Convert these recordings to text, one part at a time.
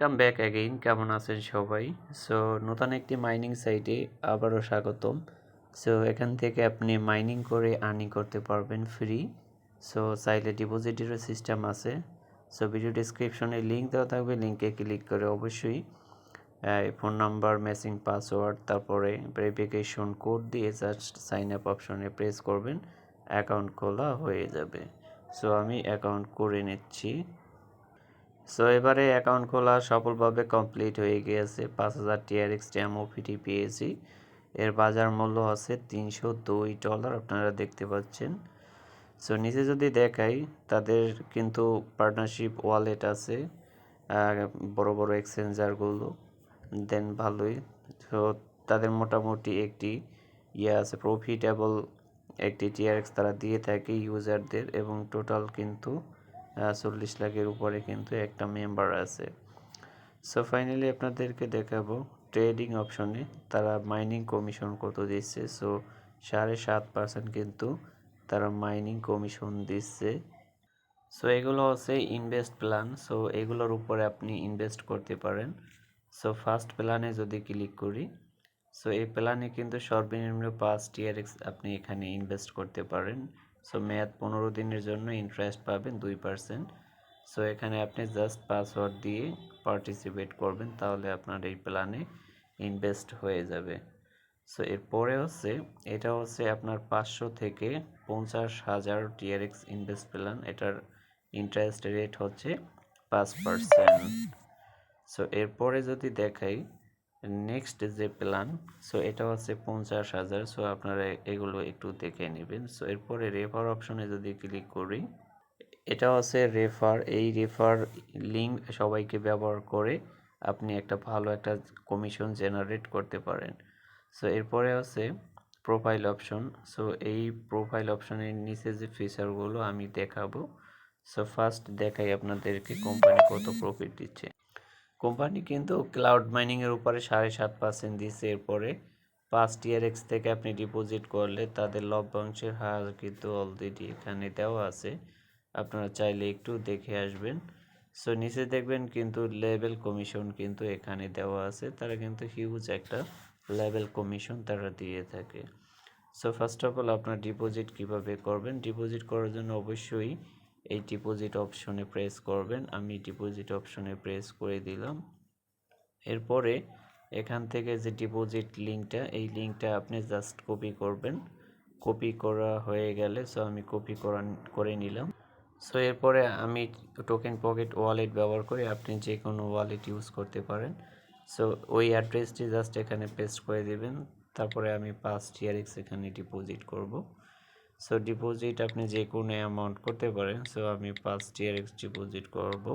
Welcome back again. কেমন আছেন সবাই? সো নতুন একটি মাইনিং সাইটে আবারও স্বাগতম। সো এখান থেকে আপনি মাইনিং করে আর্নিং করতে পারবেন ফ্রি। সো চাইলে ডিপোজিটেরও সিস্টেম আছে। সো ভিডিও ডিসক্রিপশনে লিঙ্ক দেওয়া থাকবে, লিঙ্কে ক্লিক করে অবশ্যই ফোন নাম্বার, মেসিং পাসওয়ার্ড, তারপরে ভেরিফিকেশন কোড দিয়ে জাস্ট সাইন আপ অপশনে প্রেস করবেন, অ্যাকাউন্ট খোলা হয়ে যাবে। সো আমি অ্যাকাউন্ট করে নিচ্ছি। সো এবারে অ্যাকাউন্ট খোলা সফলভাবে কমপ্লিট হয়ে গিয়েছে। 5000 TRX ডেমো ফ্রি পেয়েছি। এর বাজার মূল্য আছে $302, আপনারা দেখতে পাচ্ছেন। সো নিচে যদি দেখাই, তাদের কিন্তু পার্টনারশিপ ওয়ালেট আছে, বড় বড় এক্সচেঞ্জারগুলো দেন ভালোই। তো তাদের মোটামুটি একটি আছে, প্রফিটেবল একটি TRX তারা দিয়ে থাকে ইউজারদের, এবং টোটাল কিন্তু 40 লাখের উপরে কিন্তু একটা মেম্বার আছে। সো ফাইনালি আপনাদেরকে দেখাবো ট্রেডিং অপশনে তারা মাইনিং কমিশন কত দিচ্ছে। সো 7.5% কিন্তু তারা মাইনিং কমিশন দিচ্ছে। সো এগুলো হচ্ছে ইনভেস্ট প্ল্যান। সো এগুলোর উপরে আপনি ইনভেস্ট করতে পারেন। সো ফার্স্ট প্ল্যানে যদি ক্লিক করি, সো এই প্ল্যানে কিন্তু সর্বনিম্ন 5 TRX আপনি এখানে ইনভেস্ট করতে পারেন। সো মেয়াদ 15 দিনের জন্য, ইন্টারেস্ট পাবেন 2%। সো এখানে আপনি জাস্ট পাসওয়ার্ড দিয়ে পার্টিসিপেট করবেন, তাহলে আপনার এই প্ল্যানে ইনভেস্ট হয়ে যাবে। সো এরপরে হচ্ছে এটা হচ্ছে আপনার 500 থেকে 50,000 TRX ইনভেস্ট প্ল্যান। এটার ইন্টারেস্ট রেট হচ্ছে 5%। সো এরপরে যদি দেখাই নেক্সট যে প্ল্যান, সো এটা হচ্ছে 50,000। সো আপনারা এগুলো একটু দেখে নেবেন। সো এরপরে রেফার অপশনে যদি ক্লিক করি, এটা হচ্ছে রেফার। এই রেফার লিঙ্ক সবাইকে ব্যবহার করে আপনি একটা ভালো একটা কমিশন জেনারেট করতে পারেন। সো এরপরে হচ্ছে প্রোফাইল অপশন। সো এই প্রোফাইল অপশনের নিচে যে ফিচারগুলো আমি দেখাবো। সো ফার্স্ট দেখাই আপনাদেরকে কোম্পানি কত প্রফিট দিচ্ছে। কোম্পানি কিন্তু ক্লাউড মাইনিংয়ের উপরে 7.5% দিচ্ছে। এরপরে 5 TRX থেকে আপনি ডিপোজিট করলে তাদের লভ্যাংশের হার কিন্তু অলরেডি এখানে দেওয়া আছে, আপনারা চাইলে একটু দেখে আসবেন। সো নিচে দেখবেন কিন্তু লেভেল কমিশন কিন্তু এখানে দেওয়া আছে, তারা কিন্তু হিউজ একটা লেভেল কমিশন তারা দিয়ে থাকে। সো ফার্স্ট অফ অল আপনার ডিপোজিট কিভাবে করবেন, ডিপোজিট করার জন্য অবশ্যই এই ডিপোজিট অপশনে প্রেস করবেন। আমি ডিপোজিট অপশনে প্রেস করে দিলাম। এরপরে এখান থেকে যে ডিপোজিট লিঙ্কটা, এই লিঙ্কটা আপনি জাস্ট কপি করবেন। কপি করা হয়ে গেলে সো আমি কপি করে নিলাম। সো এরপরে আমি টোকেন পকেট ওয়ালেট ব্যবহার করে, আপনি যে কোনো ওয়ালেট ইউজ করতে পারেন। সো ওই অ্যাড্রেসটি জাস্ট এখানে পেস্ট করে দিবেন। তারপরে আমি 5 TRX এখানে ডিপোজিট করব। সো ডিপোজিট আপনি যে কোনো অ্যামাউন্ট করতে পারেন। সো আমি 5 TRX ডিপোজিট করব।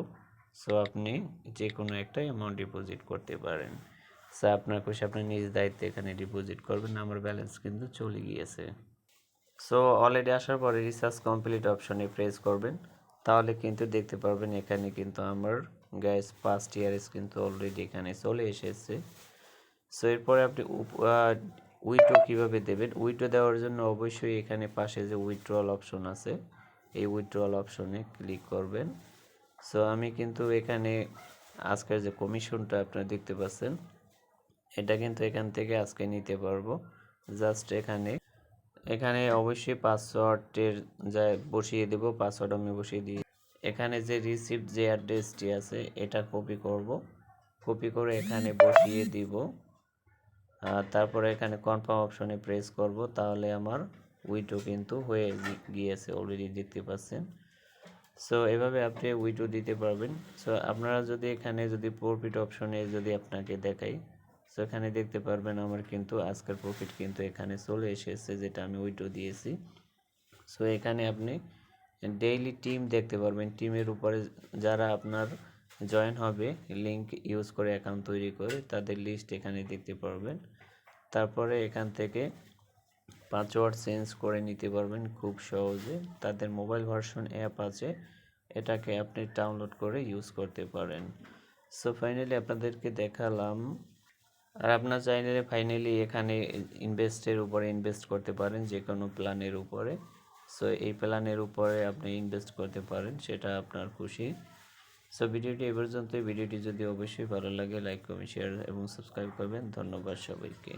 সো আপনি যে কোনো একটা অ্যামাউন্ট ডিপোজিট করতে পারেন। সো আপনার খুশি, আপনি নিজ দায়িত্বে এখানে ডিপোজিট করবেন। আমার ব্যালেন্স কিন্তু চলে গিয়েছে। সো অলরেডি আসার পরে রিসার্চ কমপ্লিট অপশনে প্রেস করবেন, তাহলে কিন্তু দেখতে পারবেন এখানে কিন্তু আমার গ্যাস 5 TRX কিন্তু অলরেডি এখানে চলে এসেছে। সো এরপরে আপনি উইথড্র কীভাবে দেবেন, উইথড্র দেওয়ার জন্য অবশ্যই এখানে পাশে যে উইথড্রল অপশন আছে, এই উইথড্রল অপশনে ক্লিক করবেন। সো আমি কিন্তু এখানে আজকের যে কমিশনটা আপনারা দেখতে পাচ্ছেন, এটা কিন্তু এখান থেকে আজকে নিতে পারবো। জাস্ট এখানে অবশ্যই পাসওয়ার্ডের যা বসিয়ে দেব, পাসওয়ার্ড আমি বসিয়ে দিই। এখানে যে রিসিপ্ট যে অ্যাড্রেসটি আছে এটা কপি করব, কপি করে এখানে বসিয়ে দিব। তারপরে এখানে কনফার্ম অপশনে প্রেস করব, তাহলে আমার উইথড্র কিন্তু হয়ে গিয়েছে, অলরেডি দেখতে পাচ্ছেন। সো এভাবে আপনি উইথড্র দিতে পারবেন। সো আপনারা যদি এখানে যদি প্রফিট অপশনে যদি আপনাকে দেখাই, সো এখানে দেখতে পারবেন আমার কিন্তু আজকের প্রফিট কিন্তু এখানে চলে এসেছে, যেটা আমি উইথড্র দিয়েছি। সো এখানে আপনি ডেইলি টিম দেখতে পারবেন। টিমের উপরে যারা আপনার জয়েন হবে লিঙ্ক ইউজ করে অ্যাকাউন্ট তৈরি করে, তাদের লিস্ট এখানে দেখতে পারবেন। তারপরে এখান থেকে পাসওয়ার্ড চেঞ্জ করে নিতে পারবেন খুব সহজে। তাদের মোবাইল ভার্সন অ্যাপ আছে, এটাকে আপনি ডাউনলোড করে ইউজ করতে পারেন। সো ফাইনালি আপনাদেরকে দেখালাম। আর আপনার চাইলে ফাইনালি এখানে ইনভেস্টের উপরে ইনভেস্ট করতে পারেন, যে কোনো প্ল্যানের উপরে। সো এই প্ল্যানের উপরে আপনি ইনভেস্ট করতে পারেন, সেটা আপনার খুশি। সো ভিডিওটি এ পর্যন্তই। ভিডিওটি যদি অবশ্যই ভালো লাগে লাইক কমেন্ট শেয়ার এবং সাবস্ক্রাইব করবেন। ধন্যবাদ সবাইকে।